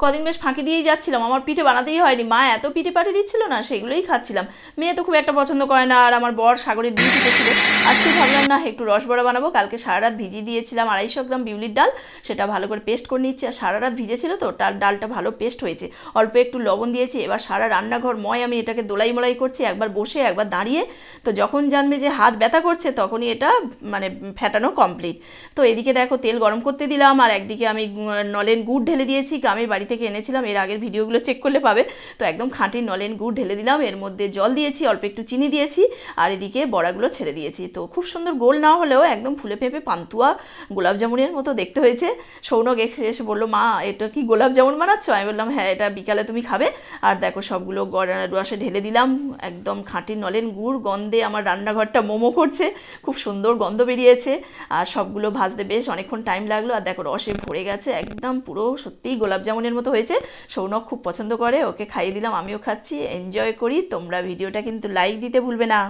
কদিন বেশ ফাঁকি দিয়েই যাচ্ছিলাম, আমার পিঠে বানাতেই হয়নি, মা এত পিঠে পাঠিয়ে দিচ্ছিল না সেগুলোই খাচ্ছিলাম। মেয়ে তো খুব একটা পছন্দ করে না, আর আমার বর সাগরের ডিউটিতে ছিল। আজকে ভাবলাম না একটু রসবড়া বানাবো, কালকে সারা রাত ভিজিয়ে দিয়েছিলাম 250 গ্রাম বিউলির ডাল, সেটা ভালো করে পেস্ট করে নিচ্ছি। আর সারা রাত ভিজেছিল তো ডালটা ভালো পেস্ট হয়েছে, অল্প একটু লবণ দিয়েছি। এবার সারা রান্নাঘর আমি এটাকে দোলাই মোলাই করছি, একবার বসে একবার দাঁড়িয়ে। তো যখন জানবে যে হাত ব্যথা করছে তখনই এটা মানে ফেটানো কমপ্লিট। তো এদিকে দেখো তেল গরম করতে দিলাম, আর একদিকে আমি নলেন গুড় ঢেলে দিয়েছি, গ্রামের বাড়ি থেকে এনেছিলাম, এর আগের ভিডিওগুলো চেক করলে পাবে। তো একদম খাঁটি নলেন গুড় ঢেলে দিলাম, এর মধ্যে জল দিয়েছি, অল্প একটু চিনি দিয়েছি, আর এদিকে বড়াগুলো ছেড়ে দিয়েছি। তো খুব সুন্দর গোল না হলেও একদম ফুলে ফেঁপে পান্তুয়া গোলাপ জামুনের মতো দেখতে হয়েছে। সৌনক এসে বললো, মা এটা কি গোলাপ জামুন বানাচ্ছ? আমি বললাম হ্যাঁ, এটা বিকালে তুমি খাবে। আর দেখো সবগুলো রসে ঢেলে দিলাম, একদম খাঁটি নলেন গুড়, গন্ধে আমার রান্নাঘরটা মোমো করছে, খুব সুন্দর গন্ধ বেরিয়েছে। আর সবগুলো ভাজতে বেশ অনেকক্ষণ টাইম লাগলো। আর দেখো রসে ভরে গেছে, একদম পুরো সত্যিই গোলাপ জামুনের মতো হয়েছে। সৌনক খুব পছন্দ করে, ওকে খাইয়ে দিলাম, আমিও খাচ্ছি, এনজয় করি। তোমরা ভিডিওটা কিন্তু লাইক দিতে ভুলবে না।